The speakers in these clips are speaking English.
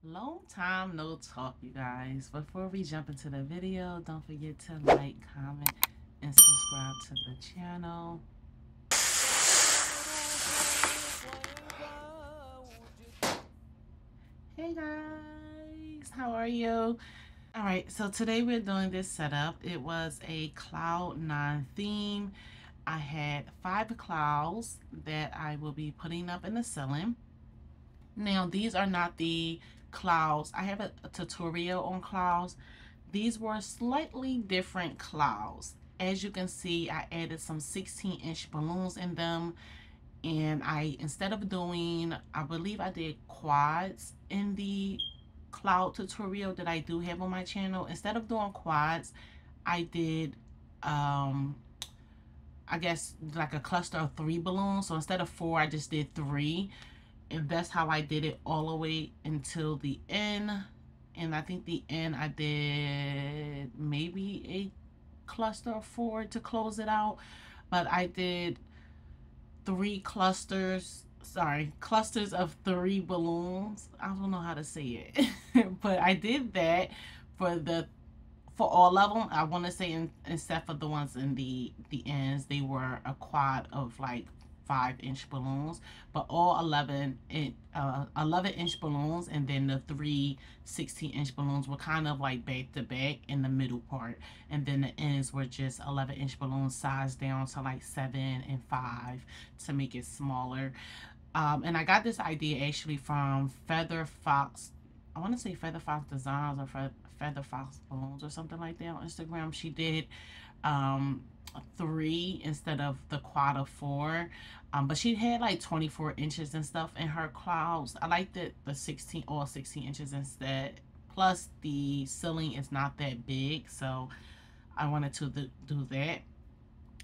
Long time no talk, you guys. Before we jump into the video, don't forget to like, comment, and subscribe to the channel. Hey guys, how are you? All right, so today we're doing this setup. It was a cloud 9 theme. I had 5 clouds that I will be putting up in the ceiling. Now, these are not the clouds. I have a tutorial on clouds. These were slightly different clouds. As you can see, I added some 16-inch balloons in them. And instead of doing, I believe I did quads in the cloud tutorial that I do have on my channel. Instead of doing quads, I did, I guess, like a cluster of 3 balloons. So instead of 4, I just did 3. And that's how I did it all the way until the end. And I think the end I did maybe a cluster of 4 to close it out. But I did 3 clusters, clusters of 3 balloons. I don't know how to say it. But I did that for all of them. I want to say except for the ones in the ends, they were a quad of like 5-inch balloons, but all 11-inch balloons, and then the 3 16-inch balloons were kind of like back to back in the middle part, and then the ends were just 11-inch balloons sized down to like 7 and 5 to make it smaller. And I got this idea actually from Feather Fox. I want to say Feather Fox Designs or Feather Fox Balloons or something like that on Instagram. She did 3 instead of the quad of 4, but she had like 24 inches and stuff in her clouds. I liked it, the 16 inches instead. Plus the ceiling is not that big, so I wanted to do that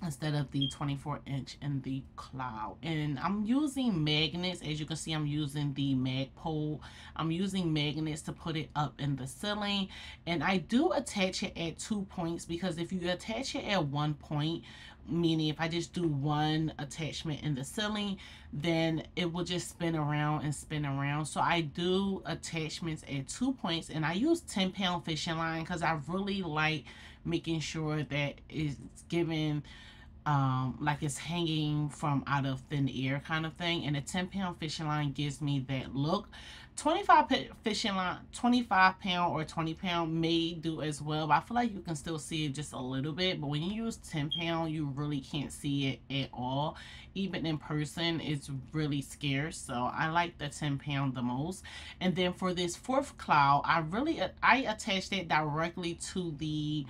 instead of the 24-inch in the cloud. And I'm using magnets. As you can see, I'm using the mag pole. I'm using magnets to put it up in the ceiling, and I do attach it at 2 points, because if you attach it at 1 point, meaning if I just do one attachment in the ceiling, then it will just spin around and spin around. So I do attachments at 2 points, and I use 10-pound fishing line because I really like making sure that it's giving like it's hanging from out of thin air kind of thing. And a 10-pound fishing line gives me that look. 25 pound or 20 pound may do as well, but I feel like you can still see it just a little bit. But when you use 10 pound, you really can't see it at all. Even in person, it's really scarce. So I like the 10 pound the most. And then for this 4th cloud, I attached it directly to the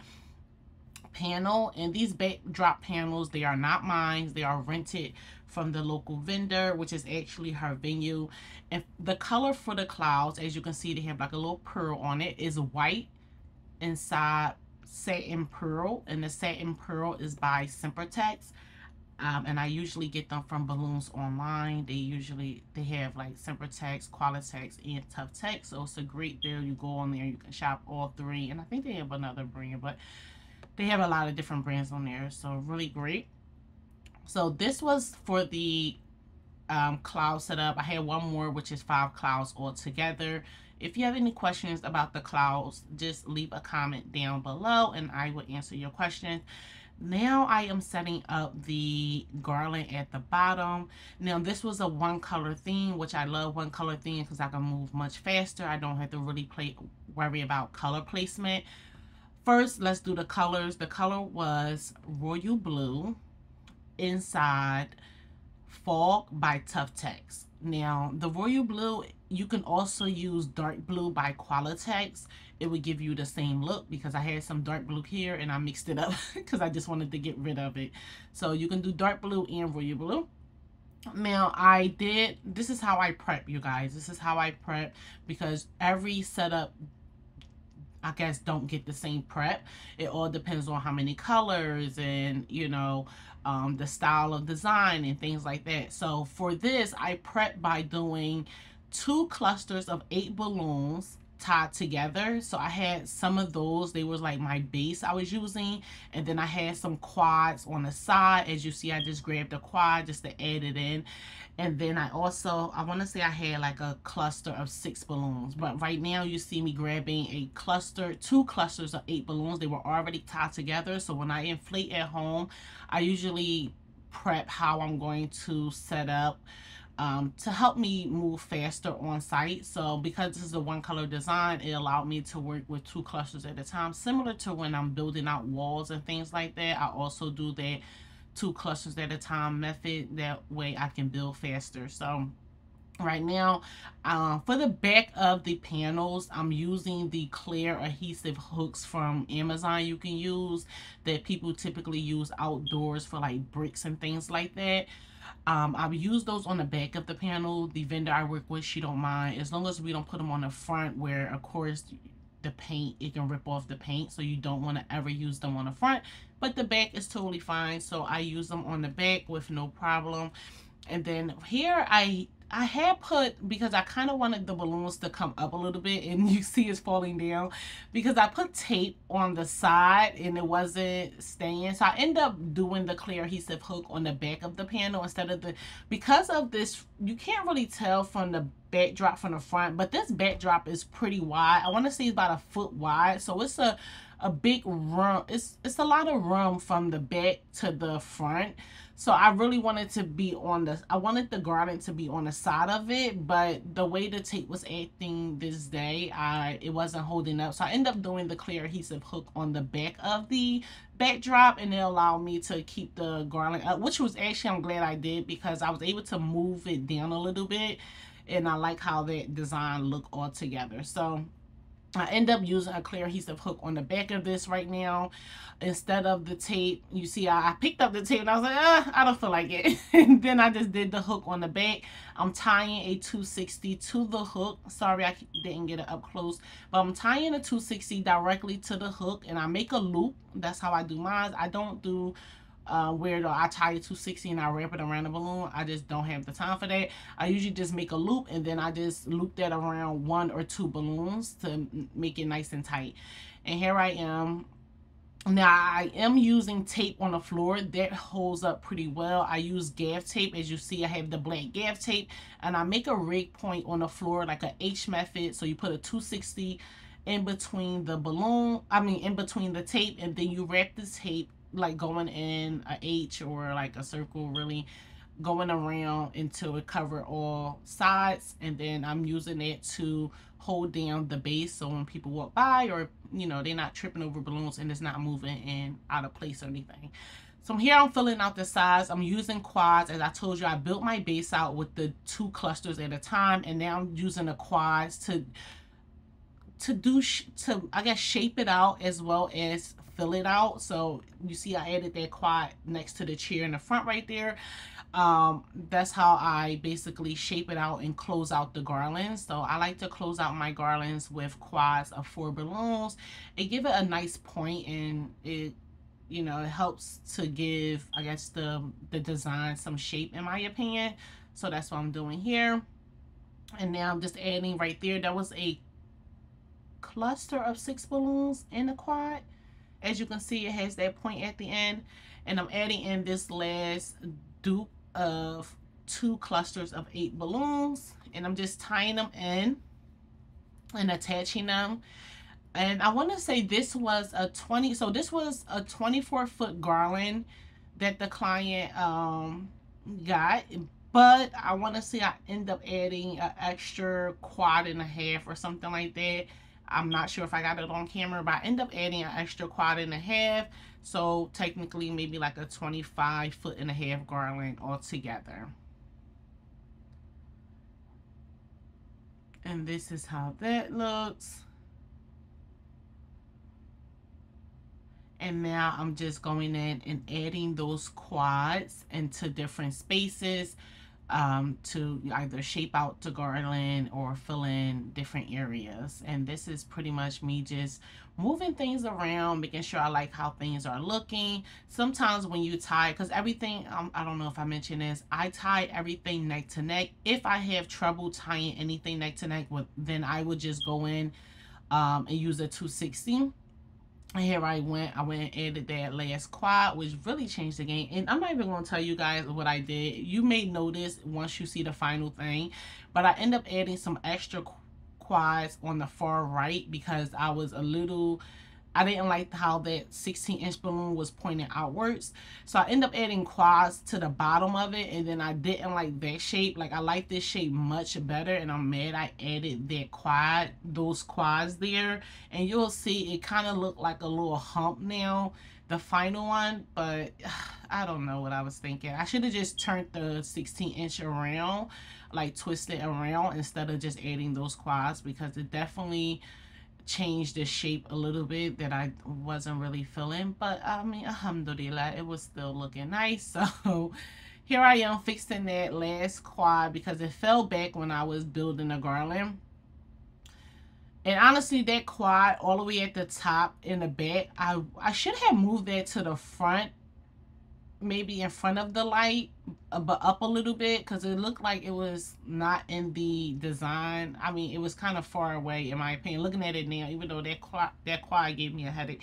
panel. And these backdrop panels, they are not mine. They are rented from the local vendor, which is actually her venue. And the color for the clouds, as you can see, they have like a little pearl on it, is white inside satin pearl, and the satin pearl is by Sempertex. And I usually get them from Balloons Online. They have like Sempertex, Qualitex, and Tuftex. So it's a great deal. You go on there, you can shop all 3, and I think they have another brand, but they have a lot of different brands on there, so really great. So this was for the cloud setup. I had one more, which is 5 clouds all together. If you have any questions about the clouds, just leave a comment down below and I will answer your questions. Now I am setting up the garland at the bottom. Now this was a 1 color theme, which I love 1 color theme because I can move much faster. I don't have to really worry about color placement. First, let's do the colors. The color was Royal Blue inside Fog by Tuftex. Now, the Royal Blue, you can also use Dark Blue by Qualitex. It would give you the same look, because I had some dark blue here and I mixed it up because I just wanted to get rid of it. So you can do Dark Blue and Royal Blue. Now, this is how I prep, you guys. This is how I prep, because every setup, I guess, don't get the same prep. It all depends on how many colors and, you know, the style of design and things like that. So for this, I prep by doing 2 clusters of 8 balloons tied together. So I had some of those. They was like my base I was using, and then I had some quads on the side. As you see, I just grabbed a quad just to add it in. And then I also, I want to say I had like a cluster of 6 balloons, but right now you see me grabbing a cluster, 2 clusters of 8 balloons. They were already tied together. So when I inflate at home, I usually prep how I'm going to set up to help me move faster on site. So because this is a one color design, it allowed me to work with 2 clusters at a time, similar to when I'm building out walls and things like that. I also do that 2 clusters at a time method. That way I can build faster. So right now, for the back of the panels, I'm using the clear adhesive hooks from Amazon. You can use that people typically use outdoors for like bricks and things like that. I've used those on the back of the panel. The vendor I work with, she don't mind, as long as we don't put them on the front, where of course the paint, it can rip off the paint, so you don't want to ever use them on the front. But the back is totally fine, so I use them on the back with no problem. And then here I had put, because I kind of wanted the balloons to come up a little bit, and you see it's falling down, because I put tape on the side and it wasn't staying. So I end up doing the clear adhesive hook on the back of the panel instead of the, because of this, you can't really tell from the backdrop from the front, but this backdrop is pretty wide. I want to say it's about 1 foot wide. So it's a big room. It's a lot of room from the back to the front. So I really wanted to be on the, I wanted the garland to be on the side of it, but the way the tape was acting this day, it wasn't holding up. So I ended up doing the clear adhesive hook on the back of the backdrop, and it allowed me to keep the garland up, which was actually, I'm glad I did, because I was able to move it down a little bit, and I like how that design looked all together. So I end up using a clear adhesive hook on the back of this right now instead of the tape. You see, I picked up the tape and I was like, I don't feel like it. And then I just did the hook on the back. I'm tying a 260 to the hook. Sorry, I didn't get it up close, but I'm tying a 260 directly to the hook, and I make a loop. That's how I do mine. I don't do where I tie a 260 and I wrap it around the balloon. I just don't have the time for that. I usually just make a loop, and then I just loop that around 1 or 2 balloons to make it nice and tight. And here I am. Now I am using tape on the floor that holds up pretty well. I use gaff tape. As you see, I have the black gaff tape, and I make a rig point on the floor like a H method. So you put a 260 in between the balloon, in between the tape, and then you wrap the tape like going in a H or like a circle, really going around until it cover all sides. And then I'm using it to hold down the base, so when people walk by, or they're not tripping over balloons and it's not moving in out of place or anything. So here I'm filling out the sides. I'm using quads. As I told you, I built my base out with the 2 clusters at a time, and now I'm using the quads to I guess shape it out as well as fill it out. So you see I added that quad next to the chair in the front right there. That's how I basically shape it out and close out the garlands. So I like to close out my garlands with quads of 4 balloons and give it a nice point, and it it helps to give, I guess, the design some shape, in my opinion. So that's what I'm doing here. And now I'm just adding right there. That was a cluster of 6 balloons in the quad. As you can see, it has that point at the end, and I'm adding in this last dupe of 2 clusters of 8 balloons, and I'm just tying them in and attaching them. And I want to say this was a 24-foot garland that the client got, but I want to say I end up adding an extra 1.25 or something like that. I'm not sure if I got it on camera, but I end up adding an extra 1.25. So technically maybe like a 25.5 foot garland altogether. And this is how that looks. And now I'm just going in and adding those quads into different spaces. to either shape out to garland or fill in different areas. And this is pretty much me just moving things around, making sure I like how things are looking. Sometimes when you tie, because everything, I don't know if I mentioned this, I tie everything neck to neck. If I have trouble tying anything neck to neck, then I would just go in and use a 260. And here I went and added that last quad, which really changed the game. And I'm not even going to tell you guys what I did. You may notice once you see the final thing, but I end up adding some extra quads on the far right because I didn't like how that 16-inch balloon was pointing outwards. So I end up adding quads to the bottom of it, and then I didn't like that shape. Like, I like this shape much better, and I'm mad I added those quads there. And you'll see it kind of looked like a little hump now, the final one, but I don't know what I was thinking. I should have just turned the 16-inch around, like twist it around instead of just adding those quads, because it definitely changed the shape a little bit that I wasn't really feeling. But I mean, alhamdulillah, it was still looking nice. So here I am fixing that last quad because it fell back when I was building the garland. And honestly, that quad all the way at the top in the back, I should have moved that to the front, maybe in front of the light, but up a little bit, because it looked like it was not in the design. I mean, it was kind of far away in my opinion, looking at it now, even though that quad gave me a headache.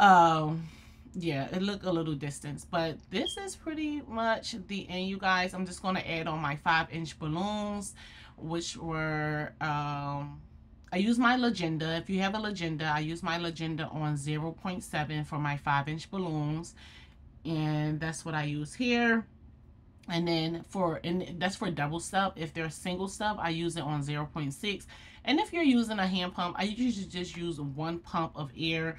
Yeah, it looked a little distance, but this is pretty much the end, you guys. I'm just going to add on my 5-inch balloons, which were I use my legenda. If you have a legenda, I use my legenda on 0.7 for my 5-inch balloons, and that's what I use here. And then that's for double stub. If they're single stub, I use it on 0.6. And if you're using a hand pump, I usually just use 1 pump of air,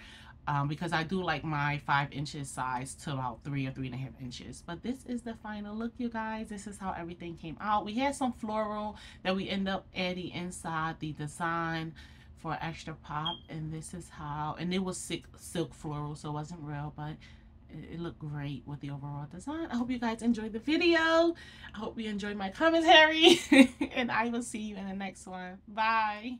because I do like my 5 inches size to about 3 or 3.5 inches. But this is the final look, you guys. This is how everything came out. We had some floral that we end up adding inside the design for extra pop, and this is how, and it was silk floral, so it wasn't real, but it looked great with the overall design. I hope you guys enjoyed the video. I hope you enjoyed my commentary, and I will see you in the next one. Bye.